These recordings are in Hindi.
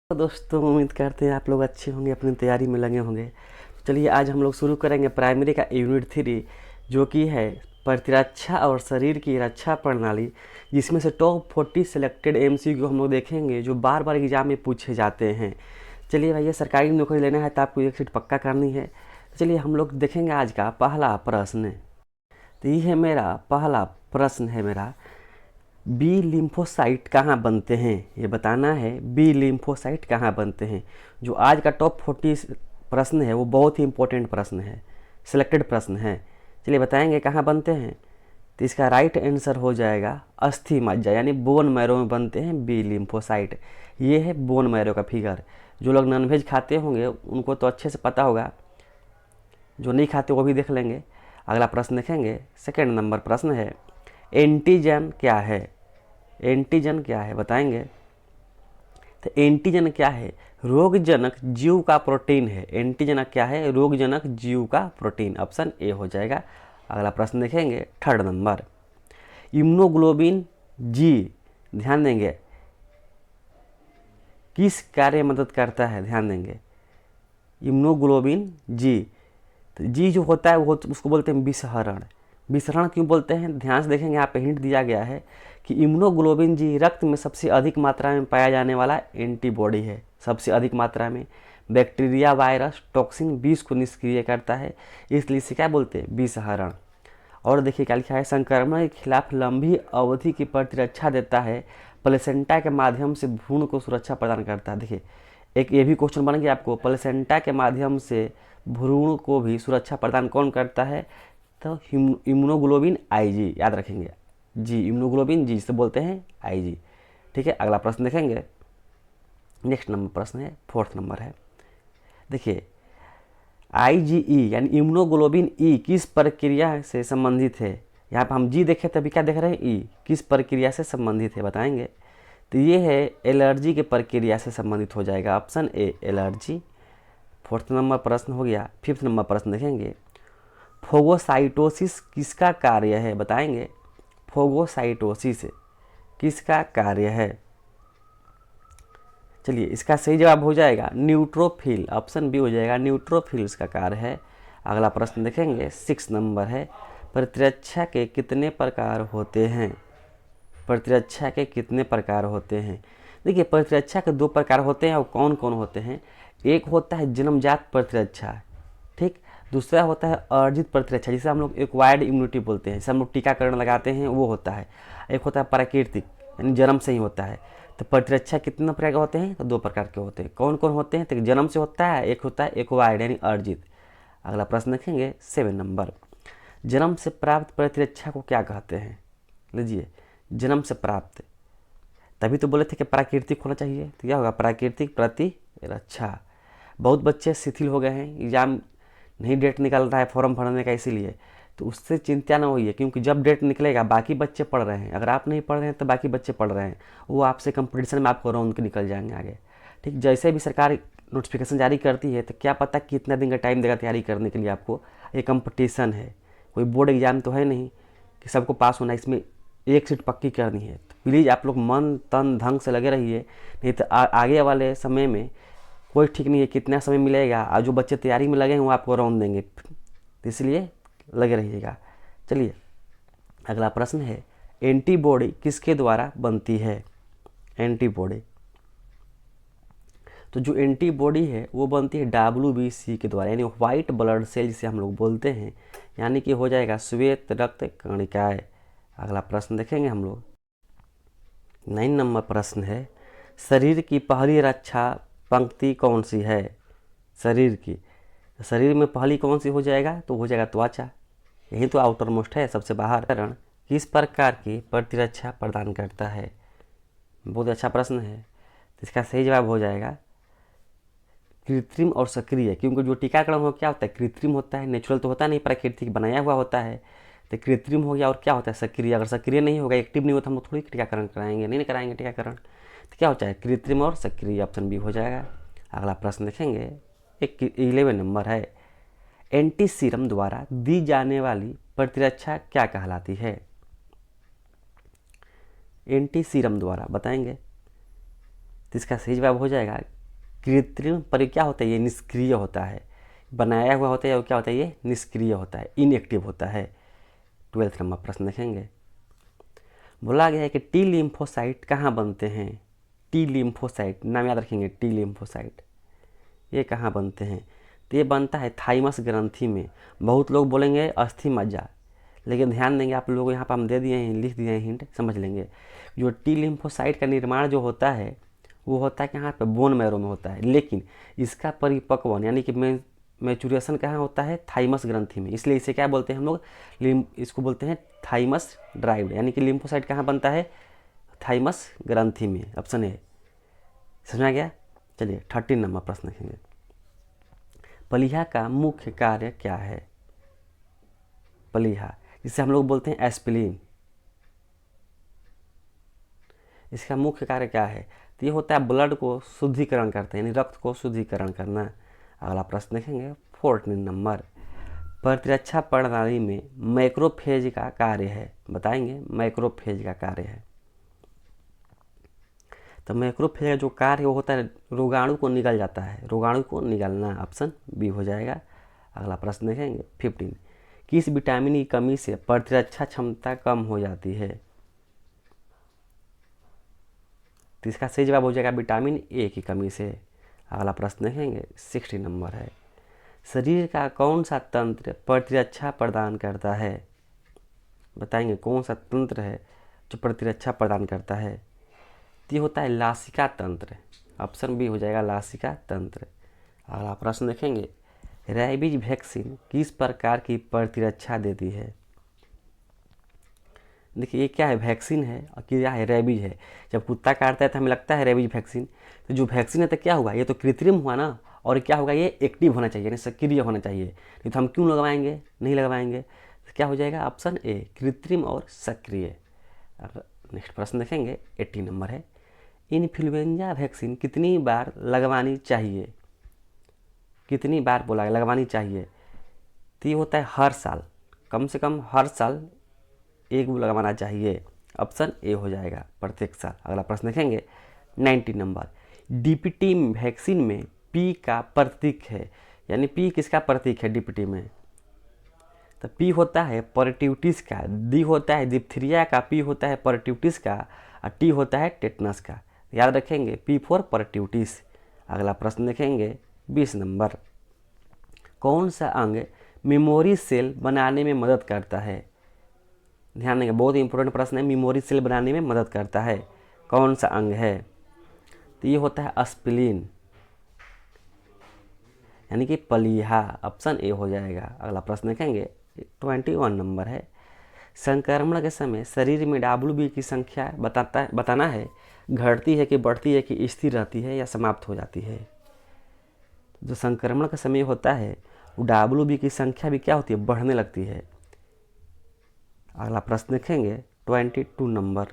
तो दोस्तों उम्मीद करते हैं आप लोग अच्छे होंगे, अपनी तैयारी में लगे होंगे। चलिए आज हम लोग शुरू करेंगे प्राइमरी का यूनिट 3, जो कि है प्रतिरक्षा और शरीर की रक्षा प्रणाली, जिसमें से टॉप 40 सिलेक्टेड एमसीक्यू हम लोग देखेंगे जो बार बार एग्जाम में पूछे जाते हैं। चलिए भैया, सरकारी नौकरी लेना है तो आपको एक सीट पक्का करनी है। चलिए हम लोग देखेंगे आज का पहला प्रश्न। तो ये है मेरा पहला प्रश्न है मेरा, बी लिम्फोसाइट कहाँ बनते हैं, ये बताना है। बी लिम्फोसाइट कहाँ बनते हैं। जो आज का टॉप 40 प्रश्न है वो बहुत ही इंपॉर्टेंट प्रश्न है, सिलेक्टेड प्रश्न है। चलिए बताएंगे कहाँ बनते हैं। तो इसका राइट आंसर हो जाएगा अस्थि मज्जा, यानी बोन मैरो में बनते हैं बी लिम्फोसाइट। ये है बोन मैरो का फिगर। जो लोग नॉनवेज खाते होंगे उनको तो अच्छे से पता होगा, जो नहीं खाते वो भी देख लेंगे। अगला प्रश्न देखेंगे, सेकेंड नंबर प्रश्न है, एंटीजन क्या है। एंटीजन क्या है बताएंगे। तो एंटीजन क्या है, रोगजनक जीव का प्रोटीन है। एंटीजन क्या है, रोगजनक जीव का प्रोटीन। ऑप्शन ए हो जाएगा। अगला प्रश्न देखेंगे, थर्ड नंबर, इम्यूनोग्लोबिन जी, ध्यान देंगे, किस कार्य में मदद करता है, ध्यान देंगे। इम्यूनोग्लोबिन जी, तो जी जो होता है वो उसको बोलते हैं विषहरण। विषहरण क्यों बोलते हैं, ध्यान से देखेंगे। यहाँ पे हिंट दिया गया है कि इम्यूनोग्लोबिन जी रक्त में सबसे अधिक मात्रा में पाया जाने वाला एंटीबॉडी है। सबसे अधिक मात्रा में बैक्टीरिया, वायरस, टॉक्सिन, विष को निष्क्रिय करता है, इसलिए इसे क्या बोलते हैं, विषहरण। और देखिए क्या लिखा है, संक्रमण के खिलाफ लंबी अवधि की प्रतिरक्षा देता है, प्लेसेंटा के माध्यम से भ्रूण को सुरक्षा प्रदान करता है। देखिए एक ये भी क्वेश्चन बन गया आपको, प्लेसेंटा के माध्यम से भ्रूण को भी सुरक्षा प्रदान कौन करता है, तो इम्यूनोग्लोबिन आईजी, याद रखेंगे जी, इम्यूनोग्लोबिन जी से बोलते हैं आईजी। ठीक है, अगला प्रश्न देखेंगे। नेक्स्ट नंबर प्रश्न है, फोर्थ नंबर है। देखिए आईजीई यानी इम्यूनोग्लोबिन ई किस प्रक्रिया से संबंधित है। यहाँ पर हम जी देखे तभी क्या देख रहे हैं, ई किस प्रक्रिया से संबंधित है बताएंगे। तो ये है एलर्जी के प्रक्रिया से संबंधित हो जाएगा। ऑप्शन ए एलर्जी। फोर्थ नंबर प्रश्न हो गया। फिफ्थ नंबर प्रश्न देखेंगे, फोगोसाइटोसिस किसका कार्य है बताएंगे। फोगोसाइटोसिस किसका कार्य है। चलिए इसका सही जवाब हो जाएगा न्यूट्रोफिल। ऑप्शन बी हो जाएगा, न्यूट्रोफिल इसका कार्य है। अगला प्रश्न देखेंगे, 6 नंबर है, प्रतिरक्षा के कितने प्रकार होते हैं। प्रतिरक्षा के कितने प्रकार होते हैं। देखिए प्रतिरक्षा के 2 प्रकार होते हैं, और कौन कौन होते हैं। एक होता है जन्मजात प्रतिरक्षा, ठीक। दूसरा होता है अर्जित प्रतिरक्षा, जिसे हम लोग एक्वायर्ड इम्यूनिटी बोलते हैं, जिसे हम लोग टीकाकरण लगाते हैं, वो होता है। एक होता है प्राकृतिक, यानी जन्म से ही होता है। तो प्रतिरक्षा कितने प्रकार के होते हैं, तो 2 प्रकार के होते हैं। कौन कौन होते हैं, तो जन्म से होता है, एक होता है एक्वायर्ड यानी अर्जित। अगला प्रश्न देखेंगे 7 नंबर, जन्म से प्राप्त प्रतिरक्षा को क्या कहते हैं। लीजिए जन्म से प्राप्त, तभी तो बोले थे कि प्राकृतिक होना चाहिए, तो क्या होगा, प्राकृतिक प्रतिरक्षा। बहुत बच्चे शिथिल हो गए हैं, एग्जाम नहीं डेट निकल रहा है फॉर्म भरने का, इसीलिए तो उससे चिंता ना होइए, क्योंकि जब डेट निकलेगा बाकी बच्चे पढ़ रहे हैं, अगर आप नहीं पढ़ रहे हैं तो बाकी बच्चे पढ़ रहे हैं, वो आपसे कंपटीशन में आपको राउंड के निकल जाएंगे आगे। ठीक, जैसे भी सरकार नोटिफिकेशन जारी करती है तो क्या पता कितना दिन का टाइम देगा तैयारी करने के लिए आपको। ये कंपटीशन है, कोई बोर्ड एग्जाम तो है नहीं कि सबको पास होना, इसमें एक सीट पक्की करनी है। तो प्लीज़ आप लोग मन तन धन से लगे रहिए, नहीं तो आगे वाले समय में कोई ठीक नहीं है कितना समय मिलेगा, और जो बच्चे तैयारी में लगे हैं वो आपको राउंड देंगे, तो इसलिए लगे रहिएगा। चलिए अगला प्रश्न है, एंटीबॉडी किसके द्वारा बनती है। एंटीबॉडी, तो जो एंटीबॉडी है वो बनती है WBC के द्वारा, यानी व्हाइट ब्लड सेल जिसे हम लोग बोलते हैं, यानी कि हो जाएगा श्वेत रक्त कणिकाएं। अगला प्रश्न देखेंगे हम लोग, 9 नंबर प्रश्न है, शरीर की पहली रक्षा पंक्ति कौन सी है। शरीर की, शरीर में पहली कौन सी हो जाएगा, तो हो जाएगा त्वचा, यही तो आउटर मोस्ट है, सबसे बाहर। कारण किस प्रकार की प्रतिरक्षा प्रदान करता है। बहुत अच्छा प्रश्न है, तो इसका सही जवाब हो जाएगा कृत्रिम और सक्रिय, क्योंकि जो टीकाकरण हो क्या होता है, कृत्रिम होता है, नेचुरल तो होता नहीं, प्राकृतिक बनाया हुआ होता है। तो कृत्रिम हो गया, और क्या होता है सक्रिय। अगर सक्रिय नहीं होगा, एक्टिव नहीं होता, हम लोग थोड़ी टीकाकरण कराएंगे, नहीं कराएंगे टीकाकरण। तो क्या होता है, कृत्रिम और सक्रिय। ऑप्शन बी हो जाएगा। अगला प्रश्न देखेंगे, 11 नंबर है, एंटी सीरम द्वारा दी जाने वाली प्रतिरक्षा क्या कहलाती है। एंटी सीरम द्वारा बताएंगे, तो इसका सही जवाब हो जाएगा कृत्रिम पर क्या होता है, ये निष्क्रिय होता है, बनाया हुआ होता है, और क्या होता है, ये निष्क्रिय होता है, इनएक्टिव होता है। 12 नंबर प्रश्न देखेंगे। बोला गया है कि टी लिम्फोसाइट कहाँ बनते हैं। टी लिम्फोसाइट नाम याद रखेंगे, टी लिम्फोसाइट ये कहाँ बनते हैं, तो ये बनता है थाइमस ग्रंथि में। बहुत लोग बोलेंगे अस्थि मज्जा, लेकिन ध्यान देंगे आप लोगों को, यहाँ पर हम दे दिए हैं, लिख दिए हैं, हिंट समझ लेंगे। जो टी लिम्फोसाइट का निर्माण जो होता है वो होता है कि यहाँ पे बोन मैरो में होता है, लेकिन इसका परिपक्वन यानी कि मैचुरेशन कहाँ होता है, थाइमस ग्रंथि में। इसलिए इसे क्या बोलते हैं हम लोग, इसको बोलते हैं थाइमस ड्राइव्ड, यानी कि लिम्फोसाइट कहाँ बनता है, थाइमस ग्रंथि में। ऑप्शन ए समझ आ गया। चलिए 13 नंबर प्रश्न देखेंगे। पलीहा का मुख्य कार्य क्या है। पलीहा जिसे हम लोग बोलते हैं एस्पिलिन, इसका मुख्य कार्य क्या है, तो ये होता है ब्लड को शुद्धिकरण करते हैं, यानी रक्त को शुद्धिकरण करना। अगला प्रश्न देखेंगे 14 नंबर। प्रतिरक्षा प्रणाली में मैक्रोफेज का कार्य है, बताएंगे मैक्रोफेज का कार्य है। तो मैक्रोफेज का जो कार्य है वो होता है रोगाणु को निगल जाता है, रोगाणु को निगलना। ऑप्शन बी हो जाएगा। अगला प्रश्न देखेंगे 15। किस विटामिन की कमी से प्रतिरक्षा क्षमता कम हो जाती है, तो इसका सही जवाब हो जाएगा विटामिन ए की कमी से। अगला प्रश्न देखेंगे 16 नंबर है। शरीर का कौन सा तंत्र प्रतिरक्षा प्रदान करता है, बताएंगे कौन सा तंत्र है जो प्रतिरक्षा प्रदान करता है, तो ये होता है लासिका तंत्र। ऑप्शन बी हो जाएगा लासिका तंत्र। अगला प्रश्न देखेंगे। रेबीज वैक्सीन किस प्रकार की प्रतिरक्षा देती है। देखिए ये क्या है, वैक्सीन है और क्या है, रेबीज है। जब कुत्ता काटता है तो हमें लगता है रेबीज वैक्सीन, तो जो वैक्सीन है तो क्या हुआ, ये तो कृत्रिम हुआ ना, और क्या होगा, ये एक्टिव होना चाहिए, यानी सक्रिय होना चाहिए, नहीं तो हम क्यों लगवाएंगे, नहीं लगवाएंगे। तो क्या हो जाएगा ऑप्शन ए कृत्रिम और सक्रिय। अब नेक्स्ट प्रश्न देखेंगे 18 नंबर है। इन्फ्लुएंजा वैक्सीन कितनी बार लगवानी चाहिए, कितनी बार बोला लगवानी चाहिए, तो ये होता है हर साल, कम से कम हर साल एक भी लगवाना चाहिए। ऑप्शन ए हो जाएगा प्रत्येक साल। अगला प्रश्न देखेंगे 19 नंबर। डीपीटी वैक्सीन में पी का प्रतीक है, यानी पी किसका प्रतीक है डीपीटी में, तो पी होता है परट्यूटिस का, डी होता है डिप्थीरिया का, पी होता है परट्यूटिस का, और टी होता है टेटनस का। याद रखेंगे पी फॉर परट्यूटिस। अगला प्रश्न देखेंगे 20 नंबर। कौन सा अंग मेमोरी सेल बनाने में मदद करता है, ध्यान देंगे बहुत इंपॉर्टेंट प्रश्न है, मेमोरी सेल बनाने में मदद करता है, कौन सा अंग है, तो ये होता है स्प्लीन, यानी कि पलीहा। ऑप्शन ए हो जाएगा। अगला प्रश्न देखेंगे 21 नंबर है। संक्रमण के समय शरीर में WB की संख्या बताना है, घटती है कि बढ़ती है कि स्थिर रहती है या समाप्त हो जाती है। जो संक्रमण का समय होता है वो WB की संख्या भी क्या होती है, बढ़ने लगती है। अगला प्रश्न देखेंगे 22 नंबर।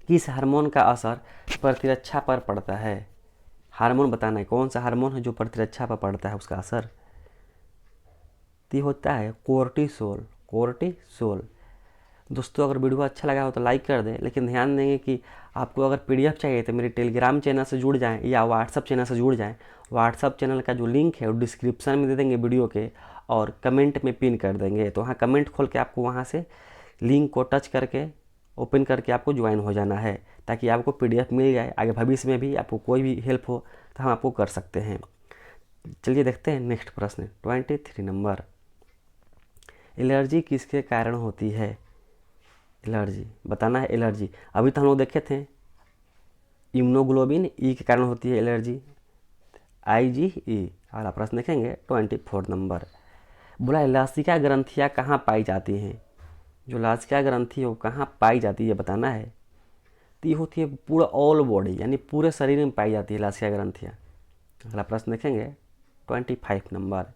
किस हार्मोन का असर प्रतिरक्षा पर पड़ता है, हार्मोन बताना है, कौन सा हार्मोन है जो प्रतिरक्षा पर पड़ता है उसका असर, तो होता है कोर्टिसोल, कोर्टिसोल। दोस्तों अगर वीडियो अच्छा लगा हो तो लाइक कर दें, लेकिन ध्यान देंगे कि आपको अगर PDF चाहिए तो मेरे टेलीग्राम चैनल से जुड़ जाएं या व्हाट्सअप चैनल से जुड़ जाएं। व्हाट्सअप चैनल का जो लिंक है वो डिस्क्रिप्शन में दे देंगे वीडियो के, और कमेंट में पिन कर देंगे, तो वहाँ कमेंट खोल के आपको वहाँ से लिंक को टच करके ओपन करके आपको ज्वाइन हो जाना है, ताकि आपको PDF मिल जाए, आगे भविष्य में भी आपको कोई भी हेल्प हो तो हम आपको कर सकते हैं। चलिए देखते हैं नेक्स्ट प्रश्न 23 नंबर। एलर्जी किसके कारण होती है, एलर्जी बताना है। एलर्जी अभी तो हम लोग देखे थे इम्यूनोग्लोबिन ई के कारण होती है एलर्जी, IgE। अगला प्रश्न देखेंगे 24 नंबर। बोला लासिका ग्रंथियाँ कहाँ पाई जाती हैं, जो लासिका ग्रंथि है वो कहाँ पाई जाती है बताना है, तो ये होती है पूरा ऑल बॉडी, यानी पूरे शरीर में पाई जाती है लासिका ग्रंथियाँ। अगला प्रश्न देखेंगे 25 नंबर।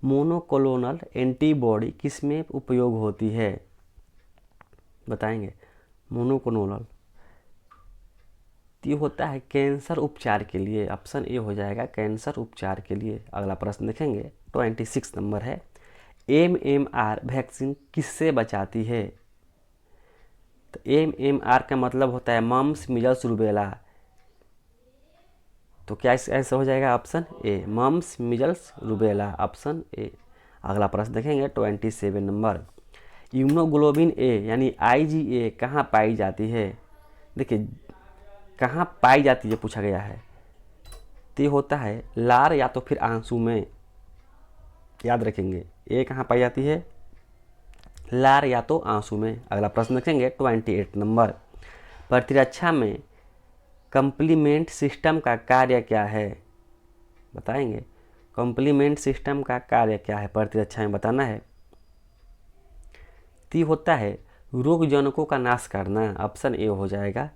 मोनोक्लोनल एंटीबॉडी किस में उपयोग होती है, बताएंगे मोनोक्लोनल, तो ये होता है कैंसर उपचार के लिए। ऑप्शन ए हो जाएगा कैंसर उपचार के लिए। अगला प्रश्न देखेंगे 26 नंबर है। MMR वैक्सीन किससे बचाती है, तो MMR का मतलब होता है मम्स मिजल्स रूबेला, तो क्या इसका आंसर हो जाएगा option A, mumps measles rubella, option A. अगला प्रश्न देखेंगे 27 नंबर, इम्यूनोग्लोबिन ए यानी IgA कहाँ पाई जाती है? देखिए कहाँ पाई जाती है पूछा गया है, तो ये होता है लार या तो फिर आंसू में, याद रखेंगे। ए कहाँ पाई जाती है? लार या तो आंसू में। अगला प्रश्न देखेंगे 28 नंबर, प्रतिरक्षा में कम्प्लीमेंट सिस्टम का कार्य क्या है? बताएंगे कम्प्लीमेंट सिस्टम का कार्य क्या है, प्रतिरक्षा में बताना है। तो होता है रोग जनकों का नाश करना, ऑप्शन ए हो जाएगा।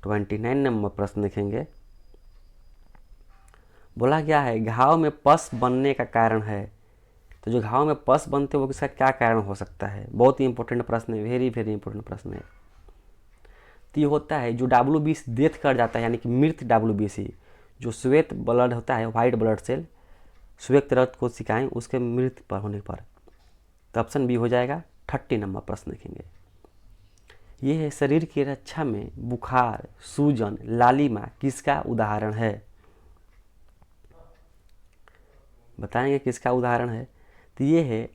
29 नंबर प्रश्न देखेंगे, बोला गया है घाव में पस बनने का कारण है। तो जो घाव में पस बनते हैं वो किसका क्या कारण हो सकता है? बहुत ही इंपॉर्टेंट प्रश्न है, वेरी वेरी इंपॉर्टेंट प्रश्न है। तो ये होता है जो WBC डेथ कर जाता है, यानी कि मृत WBC, जो श्वेत ब्लड होता है, व्हाइट ब्लड सेल, श्वेत रक्त कोशिकाएं, उसके मृत पर होने पर। तो ऑप्शन बी हो जाएगा। 30 नंबर प्रश्न देखेंगे, ये है शरीर की रक्षा में बुखार, सूजन, लालिमा किसका उदाहरण है? बताएंगे किसका उदाहरण है? तो ये है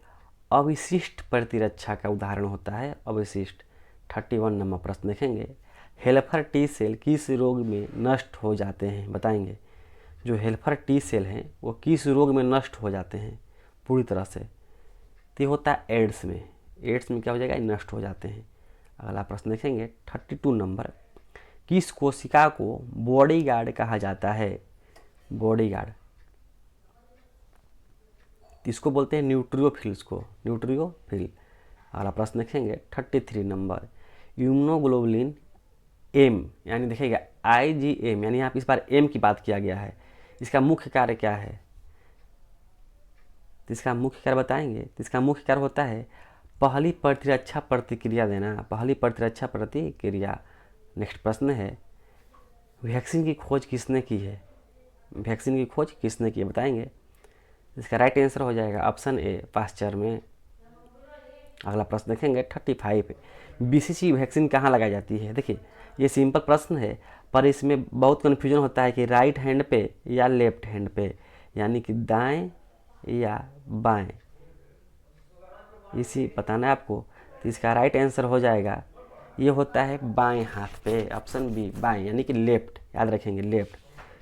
अविशिष्ट प्रतिरक्षा का उदाहरण होता है, अविशिष्ट। 31 नंबर प्रश्न देखेंगे, हेल्पर टी सेल किस रोग में नष्ट हो जाते हैं? बताएंगे जो हेल्पर टी सेल हैं वो किस रोग में नष्ट हो जाते हैं पूरी तरह से? तो ये होता है एड्स में। एड्स में क्या हो जाएगा? नष्ट हो जाते हैं। अगला प्रश्न देखेंगे 32 नंबर, किस कोशिका को बॉडीगार्ड कहा जाता है? बॉडीगार्ड, इसको बोलते हैं न्यूट्रियोफिल्स को, न्यूट्रियोफिल। अगला प्रश्न देखेंगे 33 नंबर, इम्यूनोग्लोबुलिन एम यानी देखिएगा IgM, यानी यहाँ पर इस बार एम की बात किया गया है, इसका मुख्य कार्य क्या है? तो इसका मुख्य कार्य बताएंगे। तो इसका मुख्य कार्य होता है पहली प्रतिरक्षा प्रतिक्रिया देना, पहली प्रतिरक्षा प्रतिक्रिया। नेक्स्ट प्रश्न है, वैक्सीन की खोज किसने की है? वैक्सीन की खोज किसने की है बताएंगे? इसका राइट आंसर हो जाएगा ऑप्शन ए, पास्चर में। अगला प्रश्न देखेंगे 35, BCG वैक्सीन कहाँ लगाई जाती है? देखिए ये सिंपल प्रश्न है, पर इसमें बहुत कन्फ्यूजन होता है कि राइट हैंड पे या लेफ्ट हैंड पे, यानी कि दाएं या बाएं, इसी बताना है आपको। तो इसका राइट आंसर हो जाएगा, ये होता है बाएं हाथ पे, ऑप्शन बी बाएं, यानी कि लेफ्ट, याद रखेंगे लेफ्ट,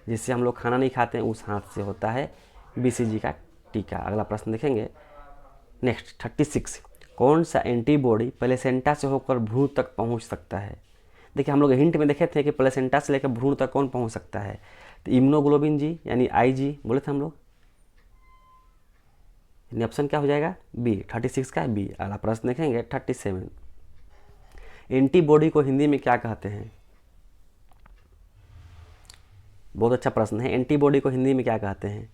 जिससे हम लोग खाना नहीं खाते हैं उस हाथ से होता है BCG का टीका। अगला प्रश्न देखेंगे नेक्स्ट 36, कौन सा एंटीबॉडी प्लेसेंटा से होकर भ्रूण तक पहुंच सकता है? देखिए हम लोग हिंट में देखे थे कि प्लेसेंटा से लेकर भ्रूण तक कौन पहुंच सकता है? तो इम्यूनोग्लोबिन जी यानी IG बोले थे हम लोग, यानी ऑप्शन क्या हो जाएगा? बी, 36 का बी। अगला प्रश्न देखेंगे 37, एंटीबॉडी को हिंदी में क्या कहते हैं? बहुत अच्छा प्रश्न है, एंटीबॉडी को हिंदी में क्या कहते हैं?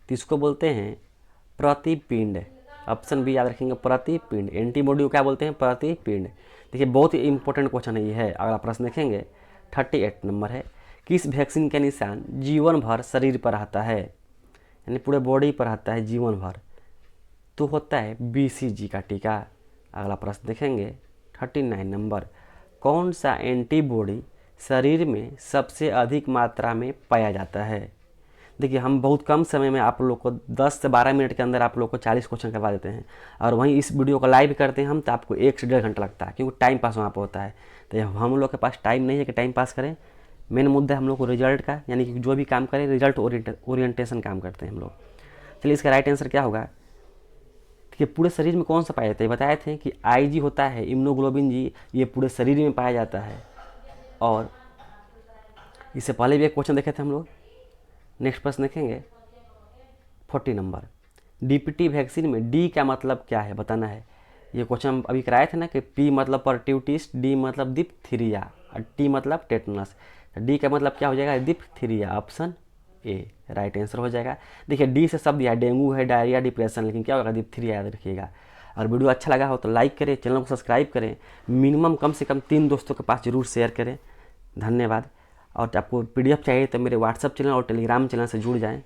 तो इसको बोलते हैं प्रतिपिंड, ऑप्शन बी याद रखेंगे, प्रतिपिंड। एंटीबॉडी को क्या बोलते हैं? प्रतिपिंड। देखिए बहुत ही इंपॉर्टेंट क्वेश्चन है ये है। अगला प्रश्न देखेंगे 38 नंबर है, किस वैक्सीन का निशान जीवन भर शरीर पर रहता है? यानी पूरे बॉडी पर रहता है जीवन भर, तो होता है BCG का टीका। अगला प्रश्न देखेंगे 39 नंबर, कौन सा एंटीबॉडी शरीर में सबसे अधिक मात्रा में पाया जाता है? देखिए हम बहुत कम समय में आप लोग को 10 से 12 मिनट के अंदर आप लोग को 40 क्वेश्चन करवा देते हैं, और वहीं इस वीडियो को लाइव करते हैं हम तो आपको 1 से 1.5 घंटा लगता है, क्योंकि टाइम पास वहाँ पर होता है। तो हम लोग के पास टाइम नहीं है कि टाइम पास करें, मेन मुद्दा है हम लोग को रिजल्ट का, यानी कि जो भी काम करें रिजल्ट ओरिएंटेशन काम करते हैं हम लोग। चलिए इसका राइट आंसर क्या होगा? देखिए पूरे शरीर में कौन सा पाया जाता है? बताए थे कि IG होता है, इम्यूनोग्लोबिन जी ये पूरे शरीर में पाया जाता है। और इससे पहले भी एक क्वेश्चन देखे थे हम लोग। नेक्स्ट प्रश्न देखेंगे 40 नंबर, DPT वैक्सीन में D का मतलब क्या है बताना है। ये क्वेश्चन हम अभी कराए थे ना कि P मतलब परट्यूटिस, D मतलब डिप्थीरिया और T मतलब टेटनस। तो D का मतलब क्या हो जाएगा? Diphtheria, option A right answer हो जाएगा। देखिए D से शब्द है डेंगू है, डायरिया, डिप्रेशन, लेकिन क्या होगा? डिप्थीरिया याद रखिएगा। और वीडियो अच्छा लगा हो तो लाइक करें, चैनल को सब्सक्राइब करें, मिनिमम कम से कम 3 दोस्तों के पास जरूर शेयर करें। धन्यवाद। और आपको PDF चाहिए तो मेरे WhatsApp चैनल और टेलीग्राम चैनल से जुड़ जाएं।